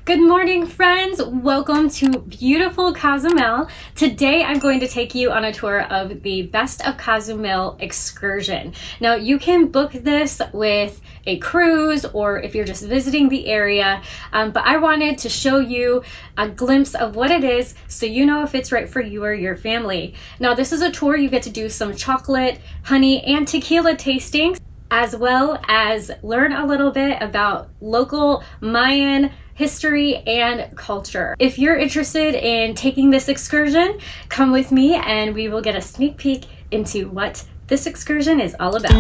Good morning, friends. Welcome to beautiful Cozumel. Today, I'm going to take you on a tour of the Best of Cozumel Excursion. Now, you can book this with a cruise or if you're just visiting the area, but I wanted to show you a glimpse of what it is so you know if it's right for you or your family. Now, this is a tour you get to do some chocolate, honey, and tequila tastings, as well as learn a little bit about local Mayan history and culture. If you're interested in taking this excursion, come with me and we will get a sneak peek into what this excursion is all about.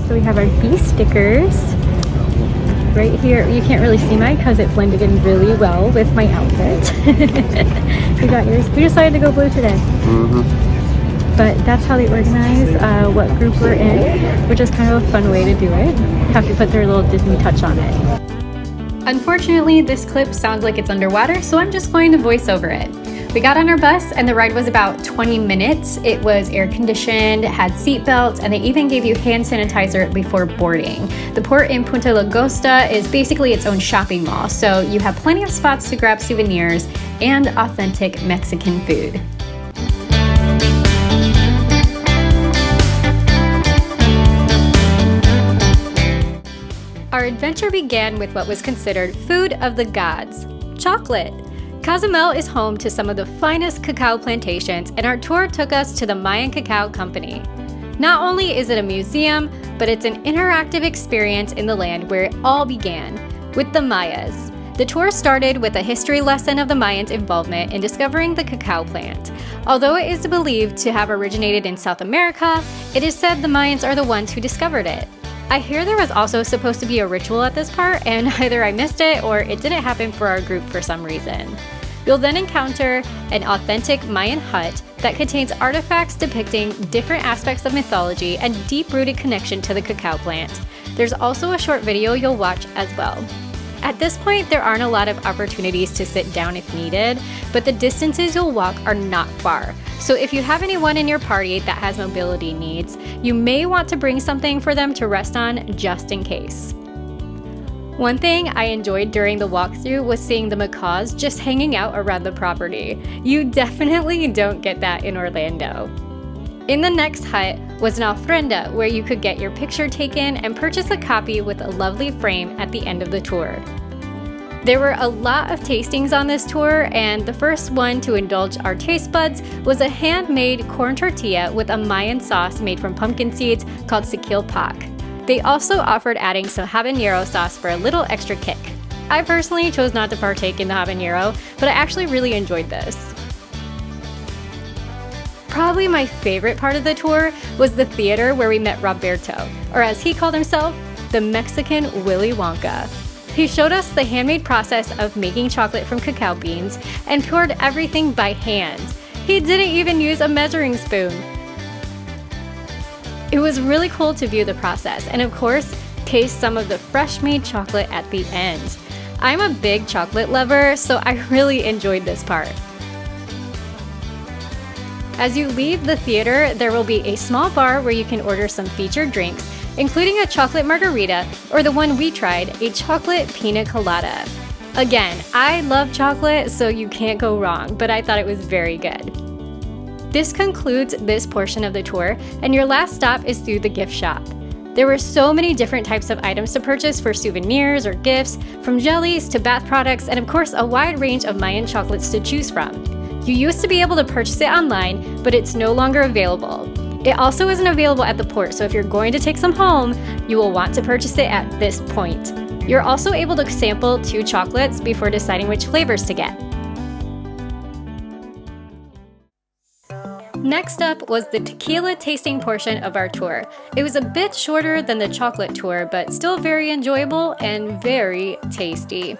So we have our bee stickers right here. You can't really see mine because it blended in really well with my outfit. You got yours. We decided to go blue today. But that's how they organize what group we're in, which is kind of a fun way to do it. Have to put their little Disney touch on it. Unfortunately, this clip sounds like it's underwater, so I'm just going to voice over it. We got on our bus and the ride was about 20 minutes. It was air conditioned, had seat belts, and they even gave you hand sanitizer before boarding. The port in Punta Lagosta is basically its own shopping mall, so you have plenty of spots to grab souvenirs and authentic Mexican food. Our adventure began with what was considered food of the gods, chocolate. Cozumel is home to some of the finest cacao plantations, and our tour took us to the Mayan Cacao Company. Not only is it a museum, but it's an interactive experience in the land where it all began, with the Mayas. The tour started with a history lesson of the Mayans' involvement in discovering the cacao plant. Although it is believed to have originated in South America, it is said the Mayans are the ones who discovered it. I hear there was also supposed to be a ritual at this part, and either I missed it or it didn't happen for our group for some reason. You'll then encounter an authentic Mayan hut that contains artifacts depicting different aspects of mythology and deep-rooted connection to the cacao plant. There's also a short video you'll watch as well. At this point, there aren't a lot of opportunities to sit down if needed, but the distances you'll walk are not far. So if you have anyone in your party that has mobility needs, you may want to bring something for them to rest on just in case. One thing I enjoyed during the walkthrough was seeing the macaws just hanging out around the property. You definitely don't get that in Orlando. In the next hut was an ofrenda where you could get your picture taken and purchase a copy with a lovely frame at the end of the tour. There were a lot of tastings on this tour, and the first one to indulge our taste buds was a handmade corn tortilla with a Mayan sauce made from pumpkin seeds called tequila. They also offered adding some habanero sauce for a little extra kick. I personally chose not to partake in the habanero, but I actually really enjoyed this. Probably my favorite part of the tour was the theater where we met Roberto, or as he called himself, the Mexican Willy Wonka. He showed us the handmade process of making chocolate from cacao beans and poured everything by hand. He didn't even use a measuring spoon. It was really cool to view the process and of course, taste some of the fresh made chocolate at the end. I'm a big chocolate lover, so I really enjoyed this part. As you leave the theater, there will be a small bar where you can order some featured drinks, including a chocolate margarita, or the one we tried, a chocolate pina colada. Again, I love chocolate, so you can't go wrong, but I thought it was very good. This concludes this portion of the tour, and your last stop is through the gift shop. There were so many different types of items to purchase for souvenirs or gifts, from jellies to bath products, and of course a wide range of Mayan chocolates to choose from. You used to be able to purchase it online, but it's no longer available. It also isn't available at the port, so if you're going to take some home, you will want to purchase it at this point. You're also able to sample 2 chocolates before deciding which flavors to get. Next up was the tequila tasting portion of our tour. It was a bit shorter than the chocolate tour, but still very enjoyable and very tasty.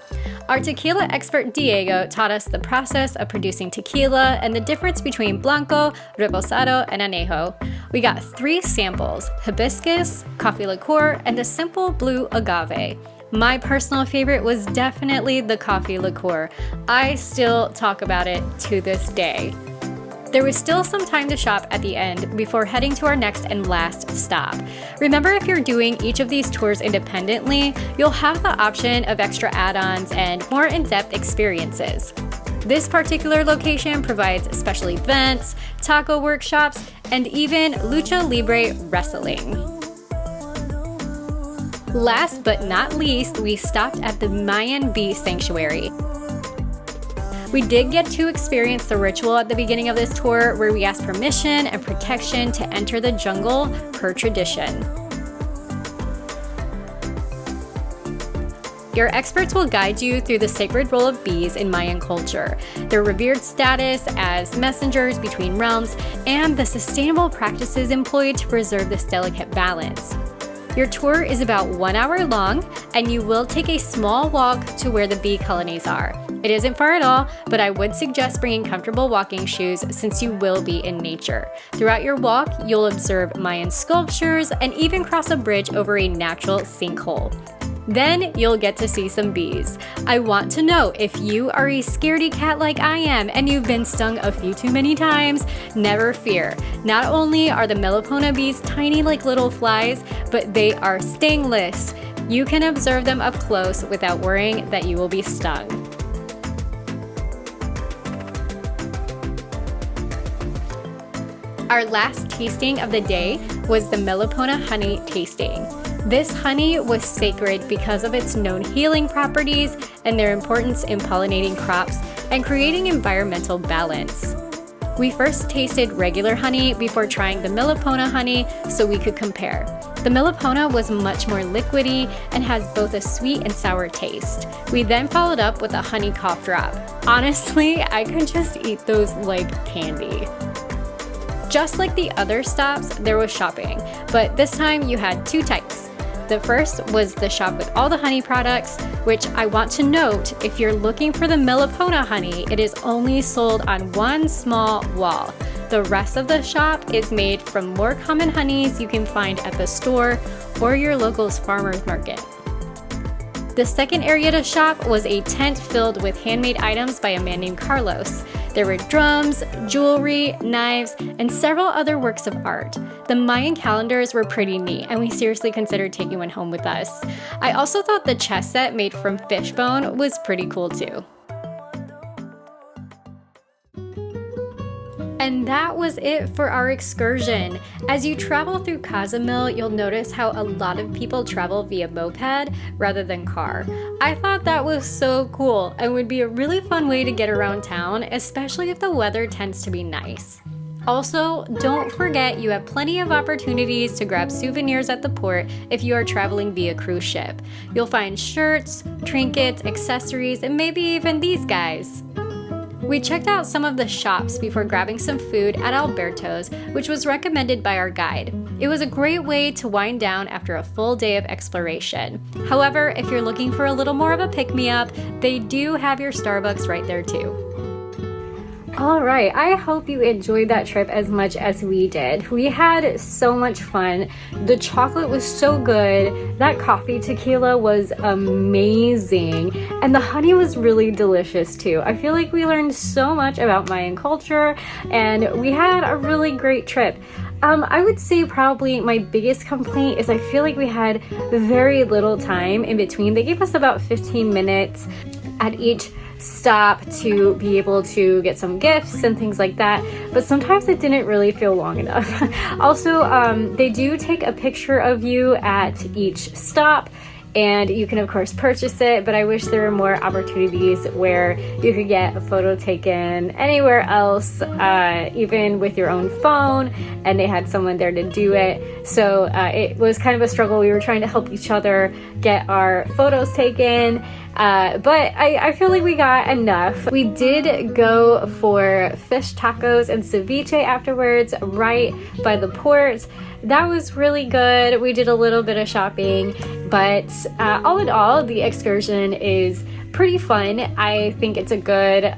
Our tequila expert Diego taught us the process of producing tequila and the difference between blanco, reposado, and anejo. We got 3 samples: hibiscus, coffee liqueur, and a simple blue agave. My personal favorite was definitely the coffee liqueur. I still talk about it to this day. There was still some time to shop at the end before heading to our next and last stop. Remember, if you're doing each of these tours independently, you'll have the option of extra add-ons and more in-depth experiences. This particular location provides special events, taco workshops, and even lucha libre wrestling. Last but not least, we stopped at the Mayan bee sanctuary. We did get to experience the ritual at the beginning of this tour where we asked permission and protection to enter the jungle per tradition. Your experts will guide you through the sacred role of bees in Mayan culture, their revered status as messengers between realms, and the sustainable practices employed to preserve this delicate balance. Your tour is about 1 hour long, and you will take a small walk to where the bee colonies are. It isn't far at all, but I would suggest bringing comfortable walking shoes since you will be in nature. Throughout your walk, you'll observe Mayan sculptures and even cross a bridge over a natural sinkhole. Then you'll get to see some bees. I want to know if you are a scaredy cat like I am and you've been stung a few too many times, never fear. Not only are the Melipona bees tiny like little flies, but they are stingless. You can observe them up close without worrying that you will be stung. Our last tasting of the day was the Melipona honey tasting. This honey was sacred because of its known healing properties and their importance in pollinating crops and creating environmental balance. We first tasted regular honey before trying the Melipona honey so we could compare. The Melipona was much more liquidy and has both a sweet and sour taste. We then followed up with a honey cough drop. Honestly, I could just eat those like candy. Just like the other stops, there was shopping, but this time you had two types. The first was the shop with all the honey products, which I want to note, if you're looking for the Melipona honey, it is only sold on one small wall. The rest of the shop is made from more common honeys you can find at the store or your local's farmer's market. The second area to shop was a tent filled with handmade items by a man named Carlos. There were drums, jewelry, knives, and several other works of art. The Mayan calendars were pretty neat, and we seriously considered taking one home with us. I also thought the chess set made from fish bone was pretty cool too. And that was it for our excursion. As you travel through Cozumel, you'll notice how a lot of people travel via moped rather than car. I thought that was so cool and would be a really fun way to get around town, especially if the weather tends to be nice. Also, don't forget you have plenty of opportunities to grab souvenirs at the port if you are traveling via cruise ship. You'll find shirts, trinkets, accessories, and maybe even these guys. We checked out some of the shops before grabbing some food at Alberto's, which was recommended by our guide. It was a great way to wind down after a full day of exploration. However, if you're looking for a little more of a pick-me-up, they do have your Starbucks right there too. All right, I hope you enjoyed that trip as much as we did. We had so much fun. The chocolate was so good. That coffee tequila was amazing. And the honey was really delicious too. I feel like we learned so much about Mayan culture and we had a really great trip. I would say probably my biggest complaint is I feel like we had very little time in between. They gave us about 15 minutes at each stop to be able to get some gifts and things like that, but sometimes it didn't really feel long enough. Also, they do take a picture of you at each stop and you can of course purchase it, but I wish there were more opportunities where you could get a photo taken anywhere else, even with your own phone, and they had someone there to do it. So it was kind of a struggle. We were trying to help each other get our photos taken, but I feel like we got enough. We did go for fish tacos and ceviche afterwards right by the port. That was really good. We did a little bit of shopping, but all in all, the excursion is pretty fun. I think it's a good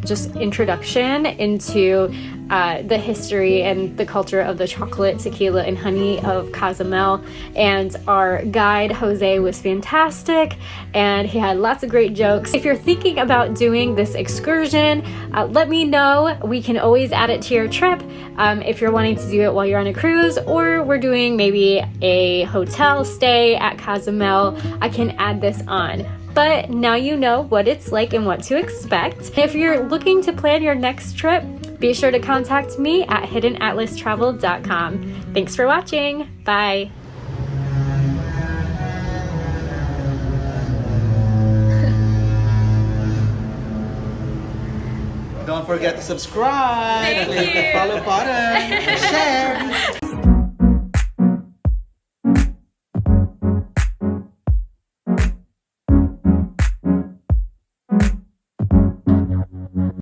just introduction into the history and the culture of the chocolate, tequila, and honey of Cozumel. And our guide, Jose, was fantastic, and he had lots of great jokes. If you're thinking about doing this excursion, let me know. We can always add it to your trip if you're wanting to do it while you're on a cruise, or we're doing maybe a hotel stay at Cozumel. I can add this on. But now you know what it's like and what to expect. If you're looking to plan your next trip, be sure to contact me at hiddenatlastravel.com. Thanks for watching. Bye. Don't forget to subscribe, click the follow button, and share.